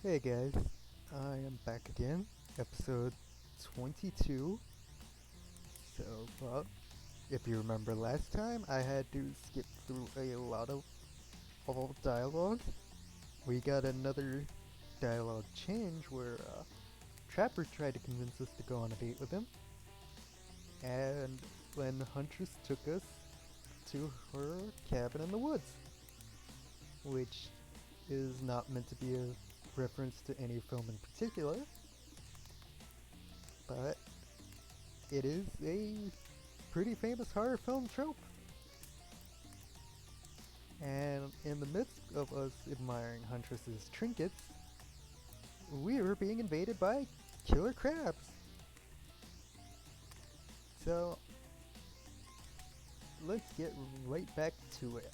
Hey guys, I am back again, episode 22. If you remember last time, I had to skip through a lot of old dialogue. We got another dialogue change where Trapper tried to convince us to go on a date with him, and when Huntress took us to her cabin in the woods, which is not meant to be a reference to any film in particular, but it is a pretty famous horror film trope. And in the midst of us admiring Huntress's trinkets, we were being invaded by killer crabs. So let's get right back to it.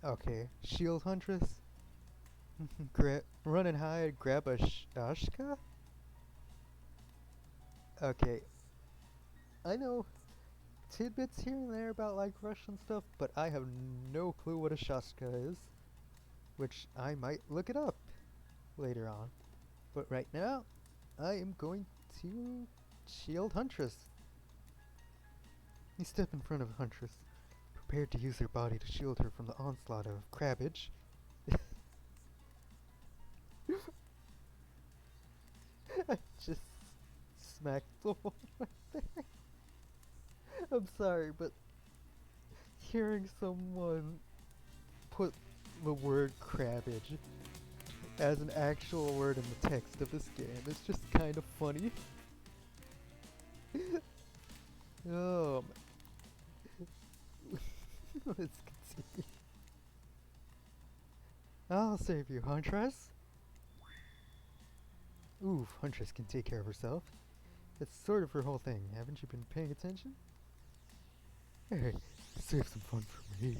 Okay, shield Huntress. Run and hide, grab a Ashka? Okay, I know tidbits here and there about like Russian stuff, but I have no clue what a Shashka is, which I might look it up later on. But right now, I am going to shield Huntress. You step in front of Huntress, prepared to use her body to shield her from the onslaught of crabbage. I just smacked the wall right there. I'm sorry, but hearing someone put the word crabbage as an actual word in the text of this game is just kind of funny. Oh, let's continue. I'll save you, Huntress. Oof, Huntress can take care of herself. That's sort of her whole thing. Haven't you been paying attention? Hey, save some fun for me.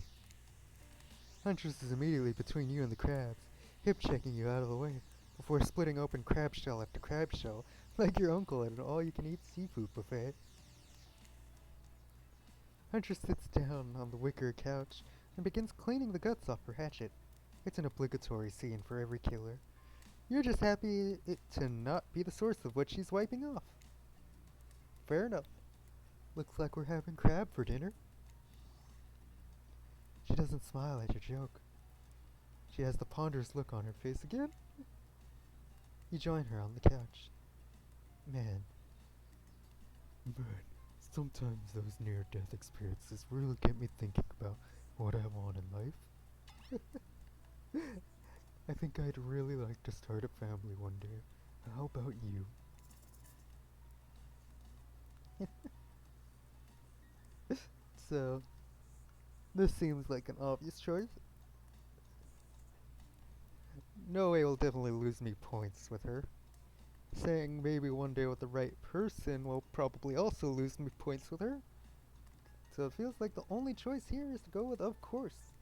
Huntress is immediately between you and the crabs, hip-checking you out of the way, before splitting open crab shell after crab shell, like your uncle at an all-you-can-eat seafood buffet. Huntress sits down on the wicker couch and begins cleaning the guts off her hatchet. It's an obligatory scene for every killer. You're just happy it to not be the source of what she's wiping off. Fair enough. Looks like we're having crab for dinner. She doesn't smile at your joke. She has the ponderous look on her face again. You join her on the couch. Man, sometimes those near-death experiences really get me thinking about what I want in life. I think I'd really like to start a family one day. How about you? So, this seems like an obvious choice. No way will definitely lose me points with her. Saying maybe one day with the right person will probably also lose me points with her. So it feels like the only choice here is to go with of course.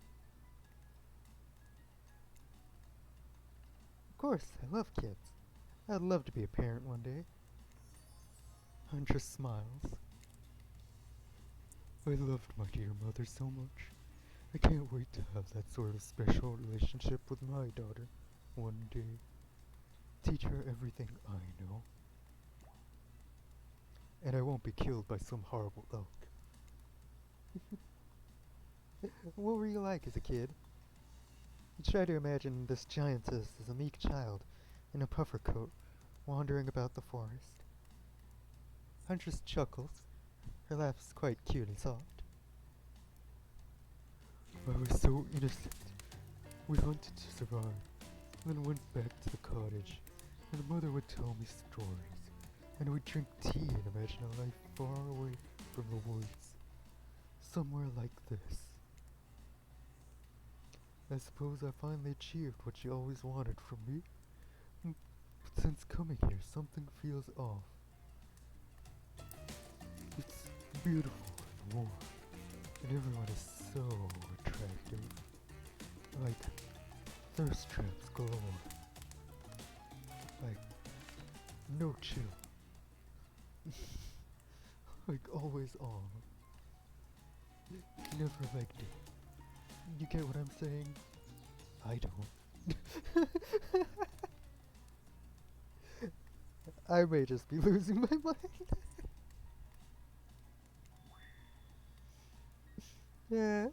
Of course, I love kids. I'd love to be a parent one day. Huntress smiles. I loved my dear mother so much. I can't wait to have that sort of special relationship with my daughter one day. Teach her everything I know. And I won't be killed by some horrible elk. What were you like as a kid? You try to imagine this giantess as a meek child in a puffer coat, wandering about the forest. Huntress chuckles. Her laugh is quite cute and soft. I was so innocent. We hunted to survive, then went back to the cottage, and mother would tell me stories, and we'd drink tea and imagine a life far away from the woods, somewhere like this. I suppose I finally achieved what she always wanted from me, but since coming here, something feels off. It's beautiful and warm, and everyone is so attractive. Like thirst traps galore. Like no chill. Like always on. Never liked it. You get what I'm saying? I don't. I may just be losing my mind. Yeah.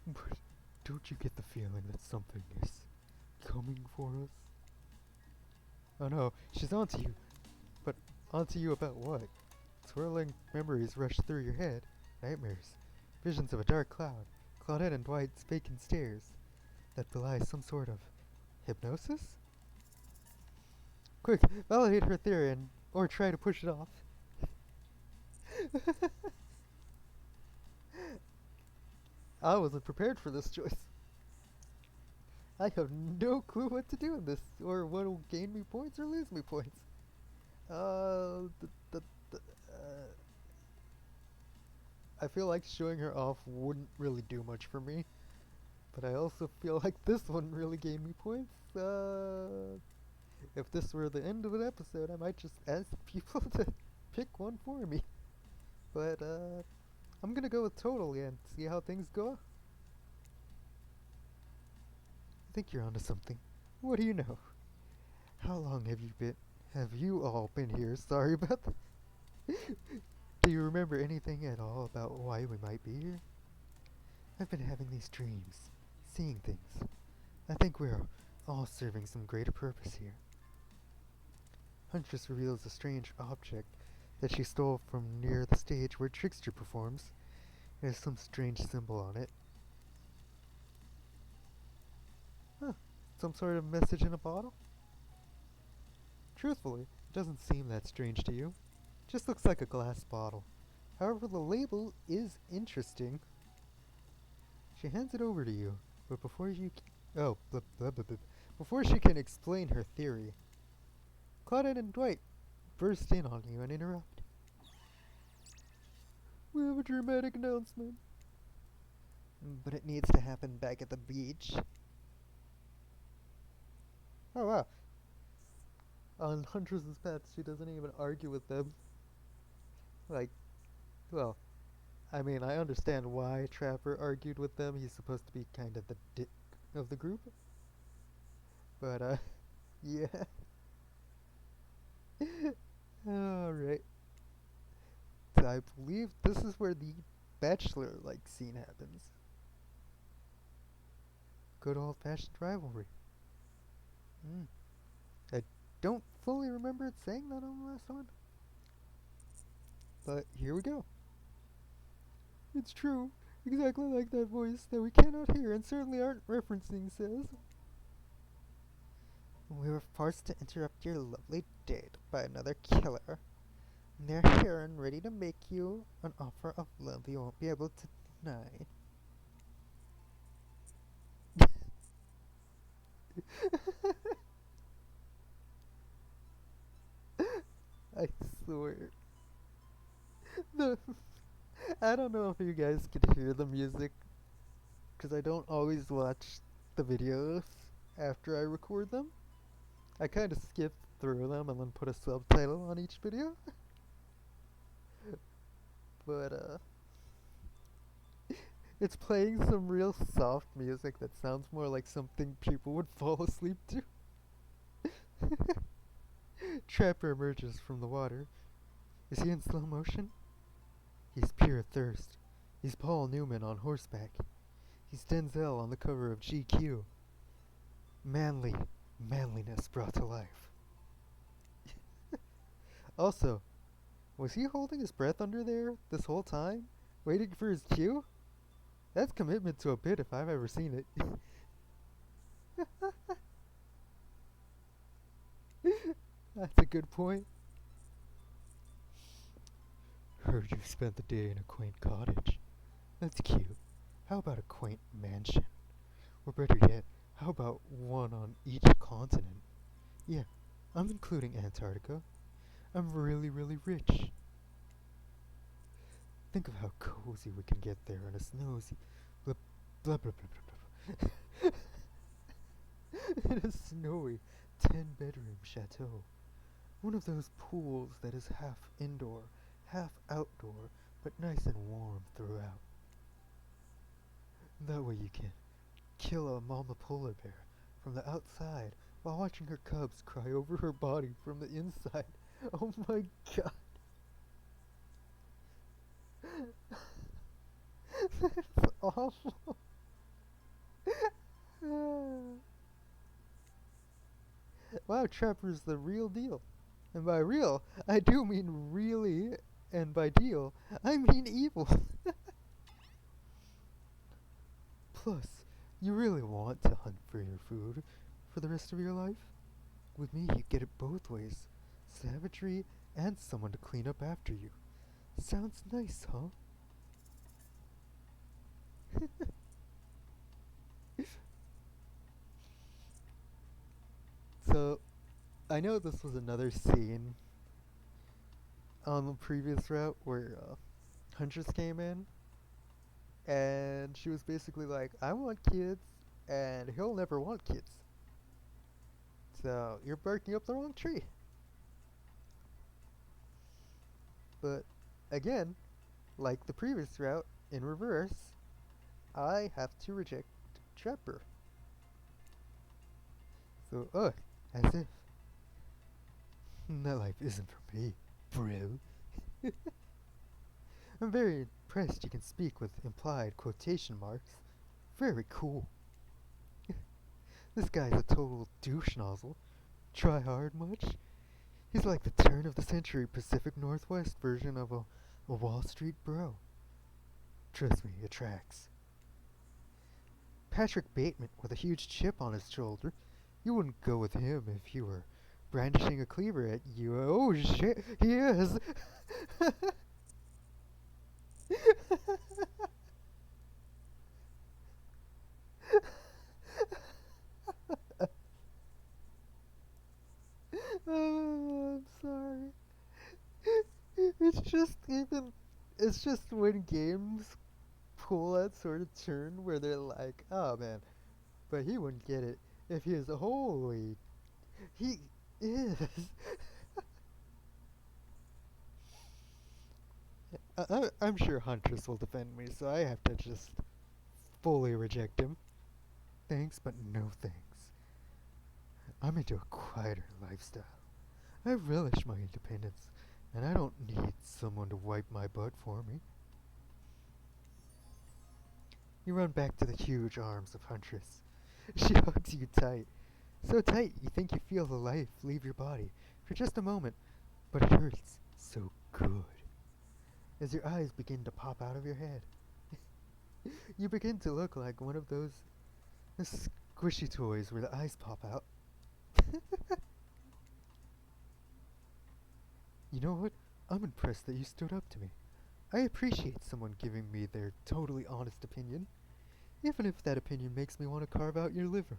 But don't you get the feeling that something is coming for us? Oh no, she's onto you. But onto you about what? Swirling memories rush through your head. Nightmares. Visions of a dark cloud. Claudette and Dwight's vacant stares. That belie some sort of hypnosis? Quick, validate her theory and or try to push it off. I wasn't prepared for this choice. I have no clue what to do in this, or what will gain me points or lose me points. Uh, th- th- th- uh, I feel like showing her off wouldn't really do much for me, but I also feel like this wouldn't really gain me points. If this were the end of an episode, I might just ask people to pick one for me. But I'm gonna go with total and see how things go. I think you're onto something. What do you know? How long have you been? Have you all been here? Sorry about that. Do you remember anything at all about why we might be here? I've been having these dreams, seeing things. I think we're all serving some greater purpose here. Huntress reveals a strange object that she stole from near the stage where Trickster performs. There's some strange symbol on it. Huh, some sort of message in a bottle? Truthfully, it doesn't seem that strange to you. It just looks like a glass bottle. However, the label is interesting. She hands it over to you, but before she can explain her theory, Claudette and Dwight burst in on you and interrupt. We have a dramatic announcement. But it needs to happen back at the beach. Oh wow. On Huntress's path, she doesn't even argue with them. Like, well, I mean, I understand why Trapper argued with them. He's supposed to be kind of the dick of the group. But, yeah. Alright. So I believe this is where the Bachelor-like scene happens. Good old-fashioned rivalry. Mm. I don't fully remember it saying that on the last one. But here we go. It's true, exactly like that voice that we cannot hear and certainly aren't referencing says. We were forced to interrupt your lovely date by another killer. They're here and ready to make you an offer of love you won't be able to deny. I swear. The I don't know if you guys could hear the music, because I don't always watch the videos after I record them. I kind of skip through them and then put a subtitle on each video. But, it's playing some real soft music that sounds more like something people would fall asleep to. Trapper emerges from the water. Is he in slow motion? He's pure thirst. He's Paul Newman on horseback. He's Denzel on the cover of GQ. Manliness brought to life. Also, was he holding his breath under there this whole time, waiting for his cue? That's commitment to a bit if I've ever seen it. That's a good point. Heard you spent the day in a quaint cottage. That's cute. How about a quaint mansion? Or better yet, how about one on each continent? Yeah, I'm including Antarctica. I'm really, really rich. Think of how cozy we can get there in a snowy, blah blah blah blah blah blah. In a snowy 10-bedroom chateau. One of those pools that is half indoor, half outdoor, but nice and warm throughout. That way you can kill a mama polar bear from the outside while watching her cubs cry over her body from the inside. Oh my god. That's awful. Wow, Trapper's the real deal. And by real, I do mean really, and by deal, I mean evil. Plus, you really want to hunt for your food for the rest of your life? With me, you get it both ways. Savagery and someone to clean up after you. Sounds nice, huh? So, I know this was another scene on the previous route where Huntress came in, and she was basically like, I want kids, and he'll never want kids. So, you're barking up the wrong tree. But, again, like the previous route, in reverse, I have to reject Trapper. So, as if that life isn't for me, bro. I'm very impressed you can speak with implied quotation marks. Very cool. This guy's a total douche nozzle. Try hard much? He's like the turn of the century Pacific Northwest version of a Wall Street bro. Trust me, it tracks. Patrick Bateman with a huge chip on his shoulder. You wouldn't go with him if he were brandishing a cleaver at you. Oh shit, he is! Oh, I'm sorry. It's just even. It's just when games pull that sort of turn where they're like, oh man, but he wouldn't get it if he is holy. He is. I'm sure Huntress will defend me, so I have to just fully reject him. Thanks, but no thanks. I'm into a quieter lifestyle. I relish my independence, and I don't need someone to wipe my butt for me. You run back to the huge arms of Huntress. She hugs you tight. So tight you think you feel the life leave your body for just a moment, but it hurts so good. As your eyes begin to pop out of your head, you begin to look like one of those squishy toys where the eyes pop out. You know what? I'm impressed that you stood up to me. I appreciate someone giving me their totally honest opinion, even if that opinion makes me want to carve out your liver.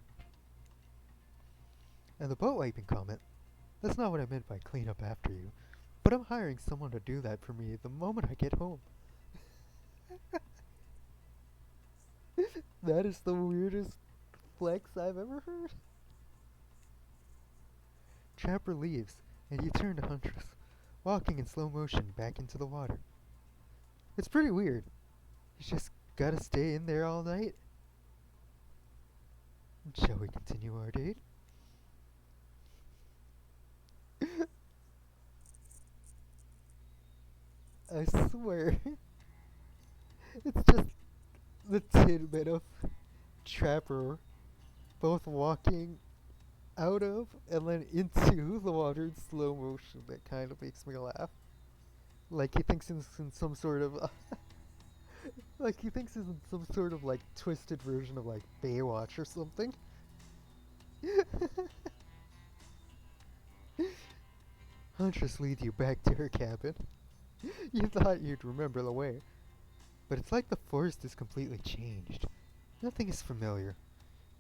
And the butt wiping comment, that's not what I meant by clean up after you, but I'm hiring someone to do that for me the moment I get home. That is the weirdest flex I've ever heard. Trapper leaves, and you turn to Huntress, walking in slow motion back into the water. It's pretty weird. You just gotta stay in there all night. Shall we continue our date? I swear. It's just the tidbit of Trapper both walking out of and then into the water in slow motion that kind of makes me laugh. Like he thinks he's in some sort of like he thinks he's in some sort of like twisted version of like Baywatch or something. Huntress leads you back to her cabin. You thought you'd remember the way, but it's like the forest is completely changed. Nothing is familiar.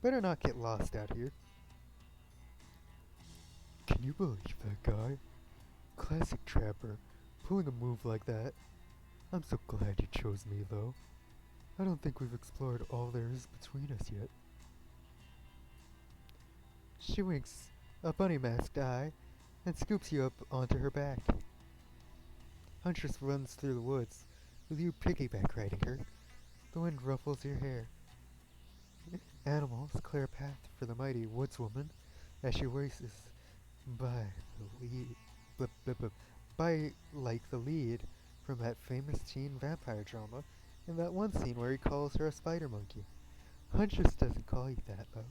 Better not get lost out here. Can you believe that guy? Classic Trapper, pulling a move like that. I'm so glad you chose me, though. I don't think we've explored all there is between us yet. She winks a bunny-masked eye and scoops you up onto her back. Huntress runs through the woods, with you piggyback riding her. The wind ruffles your hair. Animals clear a path for the mighty woodswoman as she races by the lead, blip, blip, blip, by like the lead from that famous teen vampire drama in that one scene where he calls her a spider monkey. Huntress doesn't call you that, though.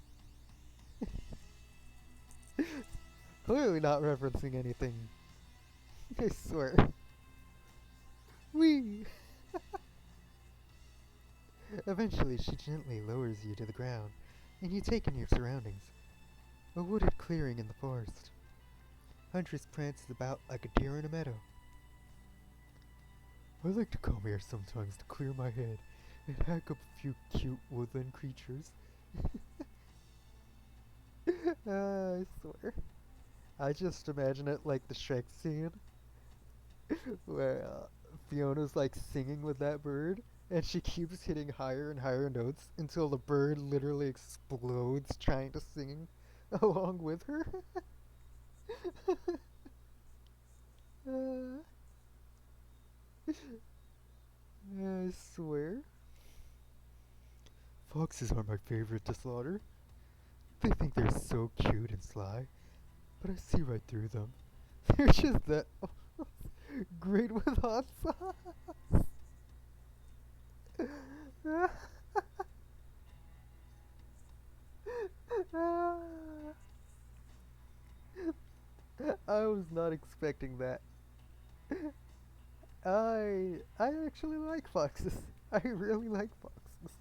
Clearly not referencing anything. I swear. Whee! Eventually, she gently lowers you to the ground, and you take in your surroundings. A wooded clearing in the forest. Huntress prances about like a deer in a meadow. I like to come here sometimes to clear my head and hack up a few cute woodland creatures. I swear. I just imagine it like the Shrek scene where Fiona's like singing with that bird and she keeps hitting higher and higher notes until the bird literally explodes trying to sing along with her. uh, I swear. Foxes are my favorite to slaughter. They think they're so cute and sly, but I see right through them. They're just that great with hot sauce. I was not expecting that. I actually like foxes. I really like foxes.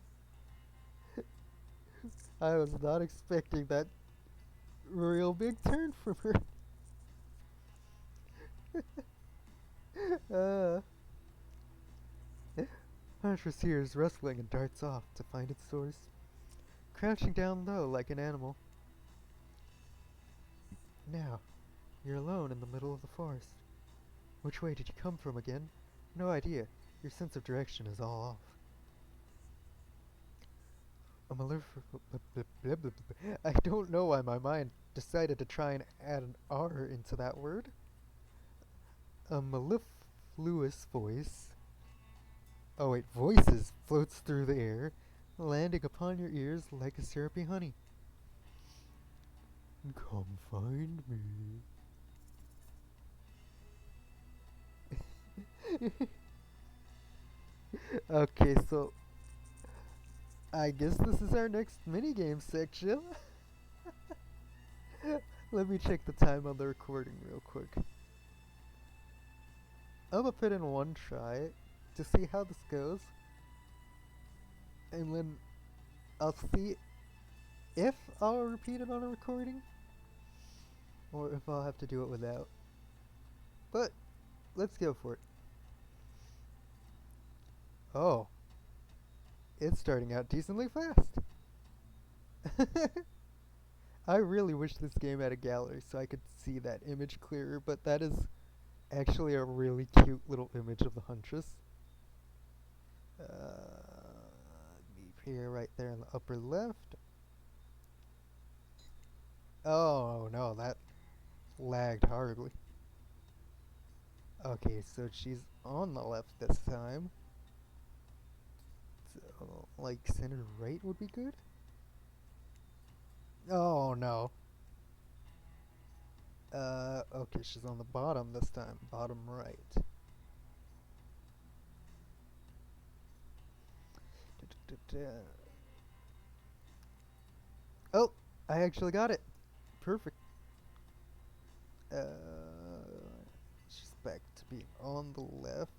I was not expecting that real big turn from her. uh, Huntress hears rustling and darts off to find its source, crouching down low like an animal. Now, you're alone in the middle of the forest. Which way did you come from again? No idea. Your sense of direction is all off. A I don't know why my mind decided to try and add an R into that word. A mellifluous voice. Oh wait, voices floats through the air, landing upon your ears like a syrupy honey. Come find me. Okay, so I guess this is our next minigame section. Let me check the time on the recording real quick. I'm gonna put in one try to see how this goes, and then I'll see if I'll repeat it on a recording or if I'll have to do it without. But let's go for it. Oh, it's starting out decently fast. I really wish this game had a gallery so I could see that image clearer, but that is actually a really cute little image of the Huntress. Leave here, right there in the upper left. Oh no, that lagged horribly. Okay, so she's on the left this time. So, like, center right would be good? Oh no. Okay, she's on the bottom this time. Bottom right. Oh, I actually got it. Perfect. Uh, she's back to being on the left.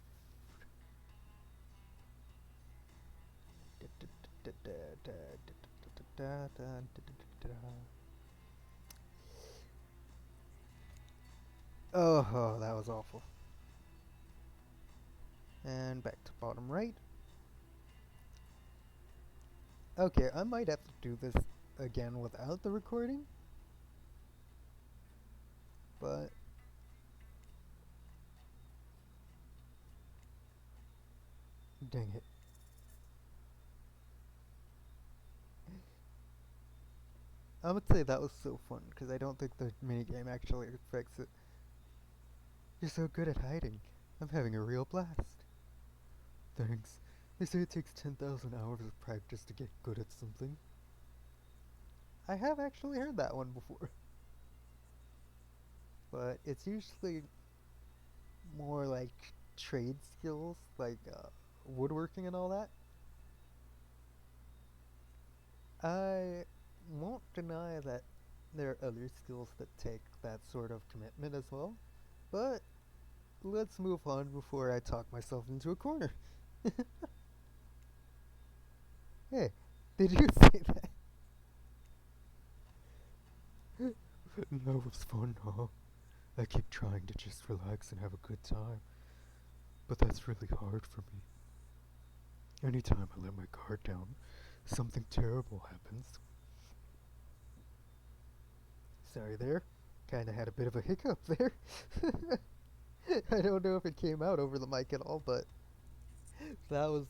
Oh, that was awful. And back to bottom right. Okay, I might have to do this again without the recording. But dang it. I would say that was so fun, because I don't think the minigame actually affects it. You're so good at hiding. I'm having a real blast. Thanks. They say it takes 10,000 hours of practice to get good at something. I have actually heard that one before, but it's usually more like trade skills, like woodworking and all that. I won't deny that there are other skills that take that sort of commitment as well, but let's move on before I talk myself into a corner. Hey, did you say that? That was fun, huh? I keep trying to just relax and have a good time, but that's really hard for me. Anytime I let my guard down, something terrible happens. Sorry there. Kinda had a bit of a hiccup there. I don't know if it came out over the mic at all, but that was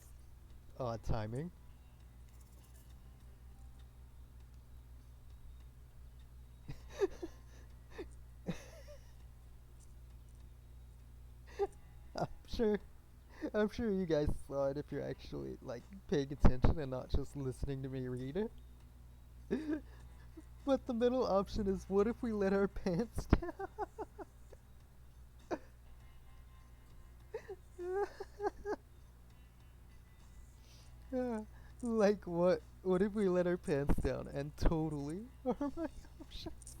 odd timing. I'm sure I'm sure you guys saw it if you're actually like paying attention and not just listening to me read it. But the middle option is what if we let our pants down? Like what if we let our pants down and totally are my options?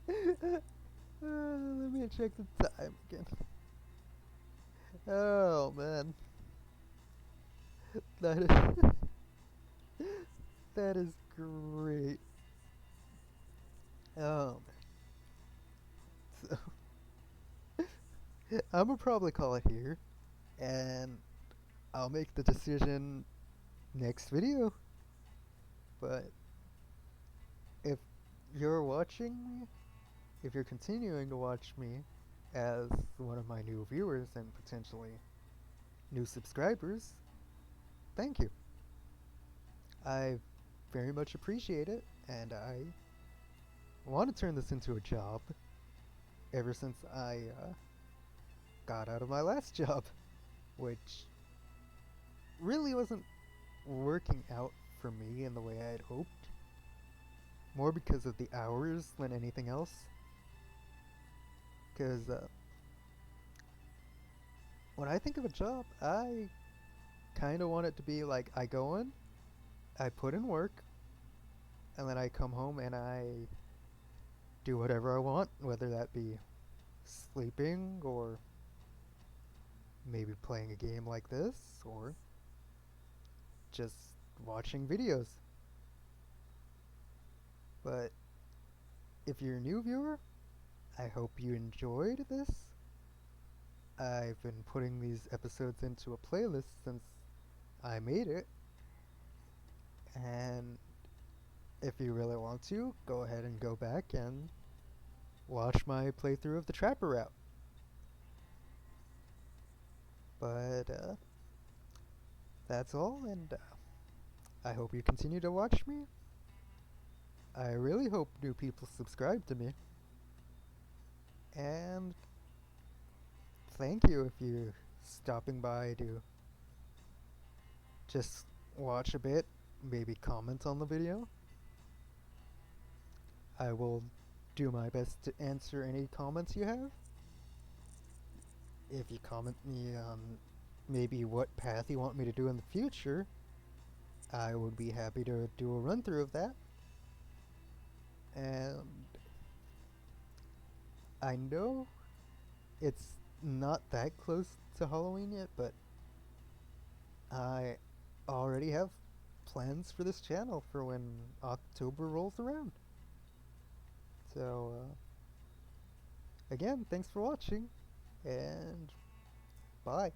Let me check the time again. Oh man. That is that is great. Oh man. So I'm gonna probably call it here and I'll make the decision next video. But if you're watching me, if you're continuing to watch me as one of my new viewers and potentially new subscribers, thank you. I very much appreciate it, and I want to turn this into a job ever since I got out of my last job, which really wasn't working out for me in the way I had hoped, more because of the hours than anything else. Because when I think of a job, I kind of want it to be like I go in, I put in work, and then I come home and I do whatever I want, whether that be sleeping or maybe playing a game like this or just watching videos. But if you're a new viewer, I hope you enjoyed this. I've been putting these episodes into a playlist since I made it, and if you really want to, go ahead and go back and watch my playthrough of the Trapper route. But that's all, and I hope you continue to watch me. I really hope new people subscribe to me. And thank you if you're stopping by to just watch a bit, maybe comment on the video. I will do my best to answer any comments you have. If you comment me on maybe what path you want me to do in the future, I would be happy to do a run through of that. And I know it's not that close to Halloween yet, but I already have plans for this channel for when October rolls around. So, again, thanks for watching, and bye.